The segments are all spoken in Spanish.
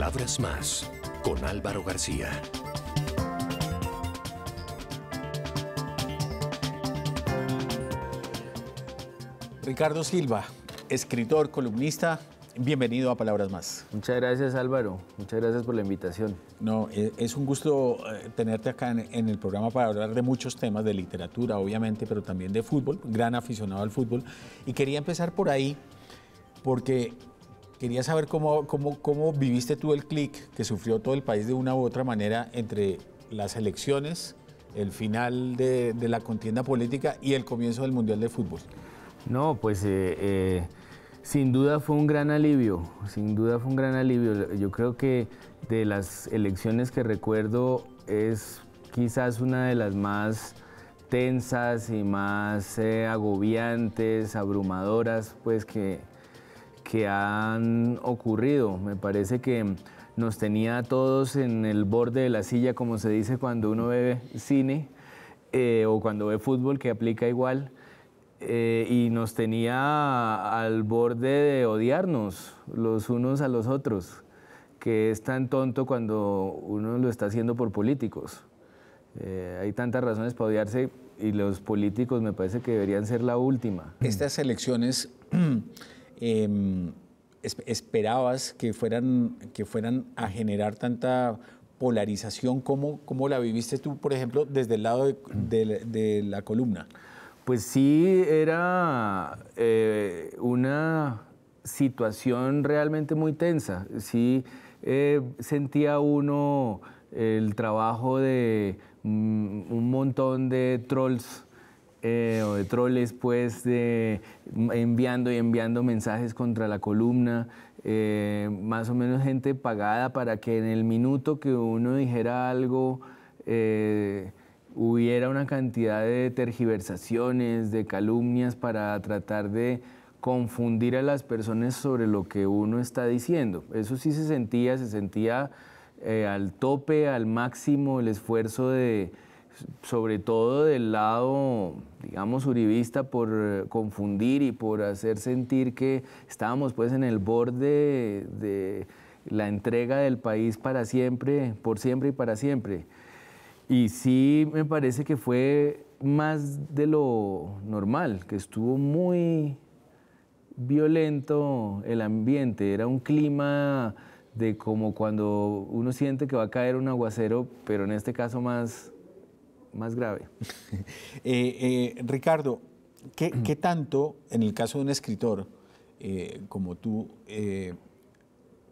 Palabras más, con Álvaro García. Ricardo Silva, escritor, columnista, bienvenido a Palabras Más. Muchas gracias, Álvaro. Muchas gracias por la invitación. No, es un gusto tenerte acá en el programa para hablar de muchos temas, de literatura, obviamente, pero también de fútbol, gran aficionado al fútbol. Y quería empezar por ahí, porque quería saber cómo viviste tú el clic que sufrió todo el país de una u otra manera entre las elecciones, el final de la contienda política y el comienzo del Mundial de Fútbol. No, pues sin duda fue un gran alivio, sin duda fue un gran alivio. Yo creo que de las elecciones que recuerdo es quizás una de las más tensas y más agobiantes, abrumadoras, pues que han ocurrido. Me parece que nos tenía a todos en el borde de la silla, como se dice cuando uno ve cine o cuando ve fútbol, que aplica igual. Y nos tenía al borde de odiarnos los unos a los otros, que es tan tonto cuando uno lo está haciendo por políticos. Hay tantas razones para odiarse y los políticos me parece que deberían ser la última. Estas elecciones, ¿esperabas que fueran a generar tanta polarización? ¿Cómo la viviste tú, por ejemplo, desde el lado de la columna? Pues sí, era una situación realmente muy tensa. Sí, sentía uno el trabajo de un montón de trolls o de troles, pues, enviando y enviando mensajes contra la columna, más o menos gente pagada para que en el minuto que uno dijera algo hubiera una cantidad de tergiversaciones, de calumnias para tratar de confundir a las personas sobre lo que uno está diciendo. Eso sí se sentía al tope, al máximo, el esfuerzo sobre todo del lado, digamos, uribista, por confundir y por hacer sentir que estábamos pues en el borde de la entrega del país para siempre, por siempre y para siempre. Y sí me parece que fue más de lo normal, que estuvo muy violento el ambiente. Era un clima de como cuando uno siente que va a caer un aguacero, pero en este caso más grave. Ricardo, ¿qué tanto, en el caso de un escritor como tú,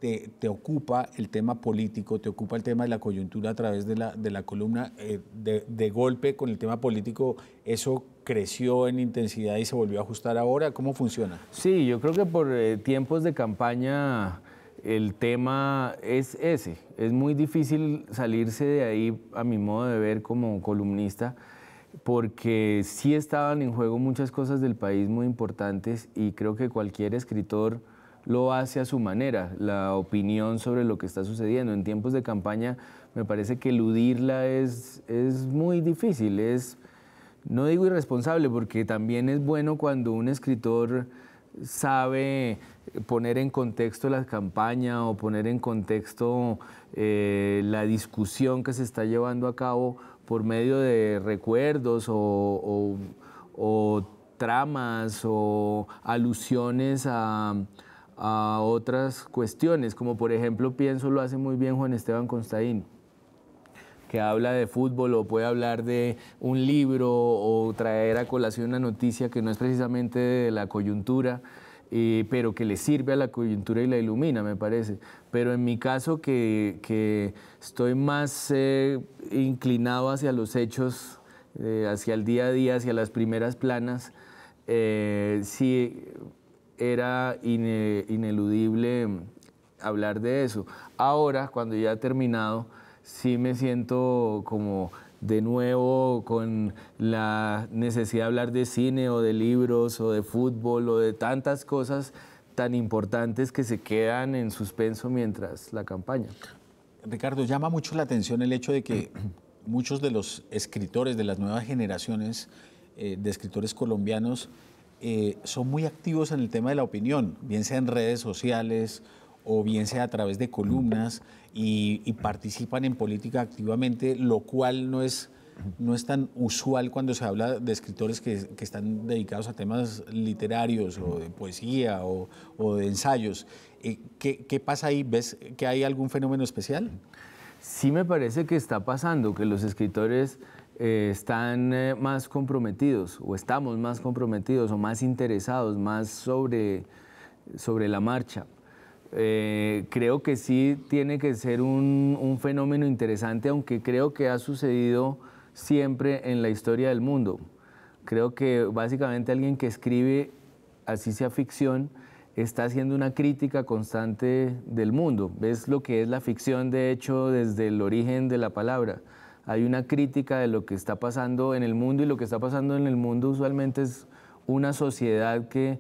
te ocupa el tema político, te ocupa el tema de la coyuntura a través de la columna? De golpe con el tema político, ¿eso creció en intensidad y se volvió a ajustar ahora? ¿Cómo funciona? Sí, yo creo que por tiempos de campaña el tema es ese. Es muy difícil salirse de ahí, a mi modo de ver, como columnista, porque sí estaban en juego muchas cosas del país muy importantes y creo que cualquier escritor lo hace a su manera, la opinión sobre lo que está sucediendo. En tiempos de campaña me parece que eludirla es muy difícil, no digo irresponsable, porque también es bueno cuando un escritor sabe poner en contexto la campaña o poner en contexto la discusión que se está llevando a cabo por medio de recuerdos o tramas o alusiones a otras cuestiones, como por ejemplo pienso lo hace muy bien Juan Esteban Constaín, que habla de fútbol o puede hablar de un libro o traer a colación una noticia que no es precisamente de la coyuntura, pero que le sirve a la coyuntura y la ilumina, me parece. Pero en mi caso, que estoy más inclinado hacia los hechos, hacia el día a día, hacia las primeras planas, sí era ineludible hablar de eso. Ahora, cuando ya he terminado, sí me siento como de nuevo con la necesidad de hablar de cine o de libros o de fútbol o de tantas cosas tan importantes que se quedan en suspenso mientras la campaña. Ricardo, llama mucho la atención el hecho de que muchos de los escritores de las nuevas generaciones de escritores colombianos son muy activos en el tema de la opinión, bien sea en redes sociales o bien sea a través de columnas y participan en política activamente, lo cual no es tan usual cuando se habla de escritores que están dedicados a temas literarios o de poesía o de ensayos. ¿Qué pasa ahí? ¿Ves que hay algún fenómeno especial? Sí, me parece que está pasando, que los escritores están más comprometidos, o estamos más comprometidos, o más interesados, más sobre la marcha. Creo que sí tiene que ser un fenómeno interesante, aunque creo que ha sucedido siempre en la historia del mundo. Creo que básicamente alguien que escribe, así sea ficción, está haciendo una crítica constante del mundo. ¿Ves lo que es la ficción, de hecho, desde el origen de la palabra? Hay una crítica de lo que está pasando en el mundo, y lo que está pasando en el mundo usualmente es una sociedad que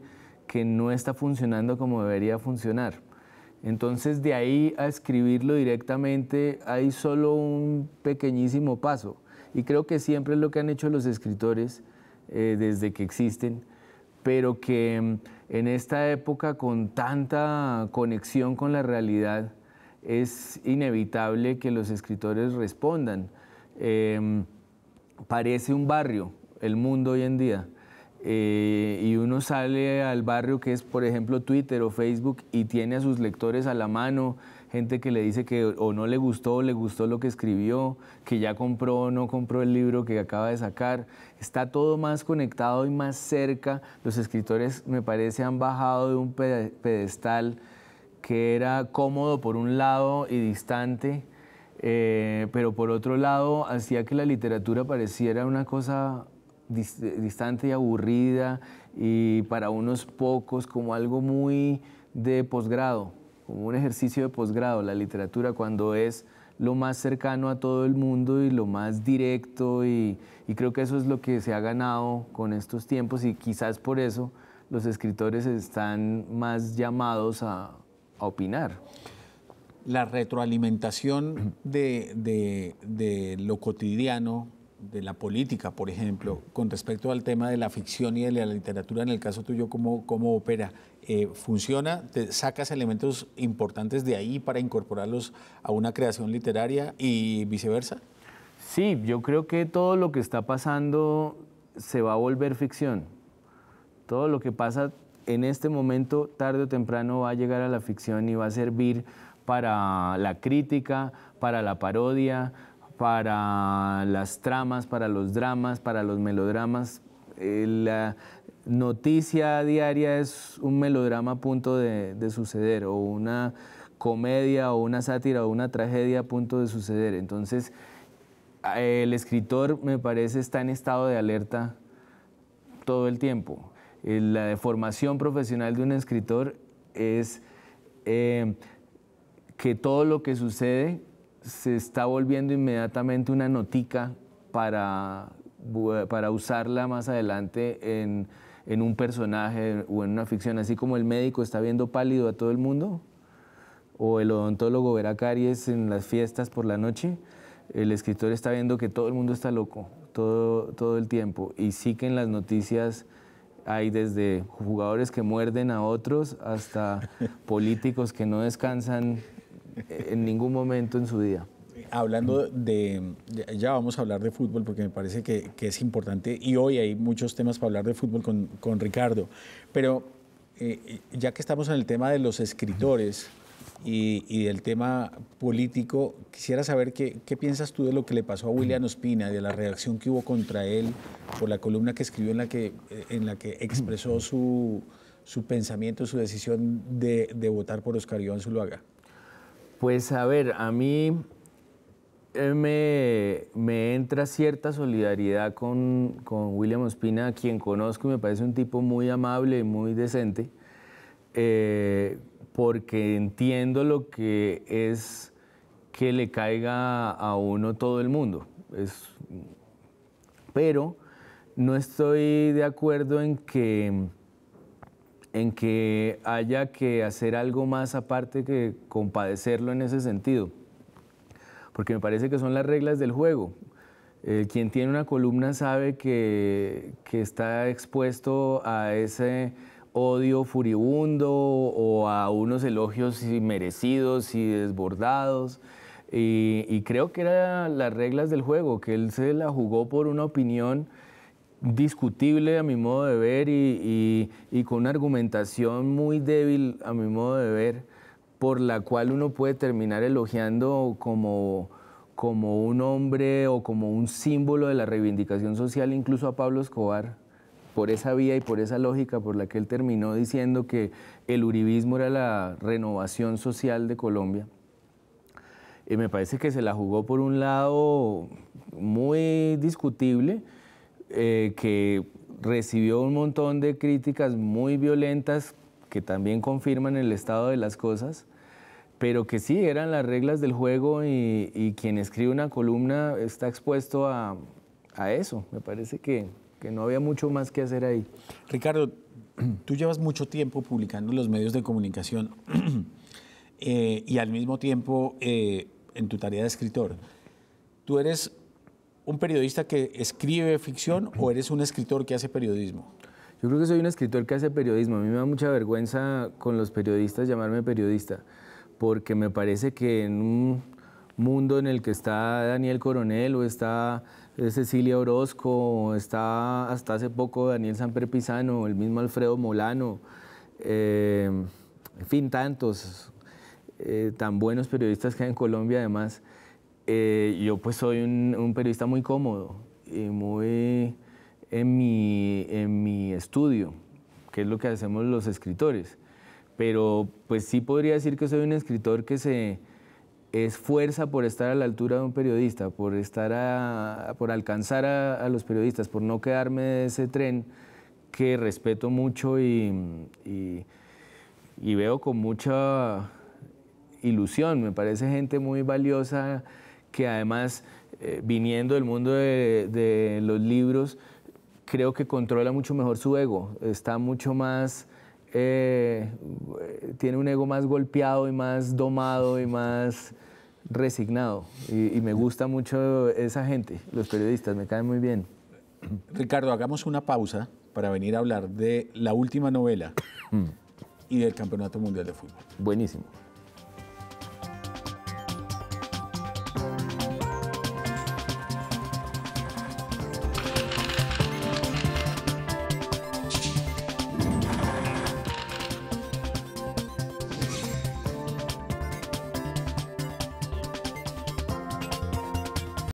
no está funcionando como debería funcionar. Entonces, de ahí a escribirlo directamente hay solo un pequeñísimo paso. Y creo que siempre es lo que han hecho los escritores desde que existen, pero que en esta época, con tanta conexión con la realidad, es inevitable que los escritores respondan. Parece un barrio el mundo hoy en día, y uno sale al barrio que es, por ejemplo, Twitter o Facebook, y tiene a sus lectores a la mano, gente que le dice que o no le gustó o le gustó lo que escribió, que ya compró o no compró el libro que acaba de sacar. Está todo más conectado y más cerca. Los escritores, me parece, han bajado de un pedestal que era cómodo por un lado y distante, pero por otro lado hacía que la literatura pareciera una cosa distante y aburrida, y para unos pocos como algo muy de posgrado, como un ejercicio de posgrado, la literatura, cuando es lo más cercano a todo el mundo y lo más directo, y creo que eso es lo que se ha ganado con estos tiempos, y quizás por eso los escritores están más llamados a opinar. La retroalimentación de lo cotidiano, de la política, por ejemplo, con respecto al tema de la ficción y de la literatura, en el caso tuyo, ¿cómo opera? ¿Funciona? ¿Te sacas elementos importantes de ahí para incorporarlos a una creación literaria y viceversa? Sí, yo creo que todo lo que está pasando se va a volver ficción. Todo lo que pasa en este momento, tarde o temprano, va a llegar a la ficción y va a servir para la crítica, para la parodia, para las tramas, para los dramas, para los melodramas. La noticia diaria es un melodrama a punto de suceder, o una comedia, o una sátira, o una tragedia a punto de suceder. Entonces, el escritor, me parece, está en estado de alerta todo el tiempo. La formación profesional de un escritor es que todo lo que sucede se está volviendo inmediatamente una notica para usarla más adelante en un personaje o en una ficción. Así como el médico está viendo pálido a todo el mundo, o el odontólogo verá caries en las fiestas por la noche, el escritor está viendo que todo el mundo está loco todo el tiempo. Y sí que en las noticias hay desde jugadores que muerden a otros hasta políticos que no descansan en ningún momento en su día. Hablando ya vamos a hablar de fútbol, porque me parece que es importante, y hoy hay muchos temas para hablar de fútbol con Ricardo, pero ya que estamos en el tema de los escritores y del tema político, quisiera saber qué piensas tú de lo que le pasó a William Ospina, de la reacción que hubo contra él por la columna que escribió en la que expresó su pensamiento, su decisión de votar por Oscar Iván Zuluaga. Pues a ver, a mí me entra cierta solidaridad con William Ospina, a quien conozco y me parece un tipo muy amable y muy decente, porque entiendo lo que es que le caiga a uno todo el mundo. Pero no estoy de acuerdo en que haya que hacer algo más aparte que compadecerlo en ese sentido, porque me parece que son las reglas del juego. Quien tiene una columna sabe que está expuesto a ese odio furibundo o a unos elogios merecidos y desbordados. Y creo que eran las reglas del juego, que él se la jugó por una opinión discutible a mi modo de ver y con una argumentación muy débil a mi modo de ver, por la cual uno puede terminar elogiando como un hombre o como un símbolo de la reivindicación social, incluso a Pablo Escobar, por esa vía y por esa lógica por la que él terminó diciendo que el uribismo era la renovación social de Colombia. Y me parece que se la jugó por un lado muy discutible, que recibió un montón de críticas muy violentas que también confirman el estado de las cosas, pero que sí, eran las reglas del juego y quien escribe una columna está expuesto a eso. Me parece que no había mucho más que hacer ahí. Ricardo, tú llevas mucho tiempo publicando en los medios de comunicación y al mismo tiempo en tu tarea de escritor. ¿Tú eres un periodista que escribe ficción o eres un escritor que hace periodismo? Yo creo que soy un escritor que hace periodismo. A mí me da mucha vergüenza con los periodistas llamarme periodista, porque me parece que en un mundo en el que está Daniel Coronel o está Cecilia Orozco o está hasta hace poco Daniel Samper Pizano o el mismo Alfredo Molano, en fin, tantos tan buenos periodistas que hay en Colombia además, yo pues soy un periodista muy cómodo y muy en mi estudio, que es lo que hacemos los escritores. Pero pues sí podría decir que soy un escritor que se esfuerza por estar a la altura de un periodista, por alcanzar a los periodistas, por no quedarme de ese tren que respeto mucho y veo con mucha ilusión. Me parece gente muy valiosa que además, viniendo del mundo de los libros, creo que controla mucho mejor su ego, está mucho más, tiene un ego más golpeado y más domado y más resignado. Y me gusta mucho esa gente, los periodistas, me caen muy bien. Ricardo, hagamos una pausa para venir a hablar de la última novela y del Campeonato Mundial de Fútbol. Buenísimo.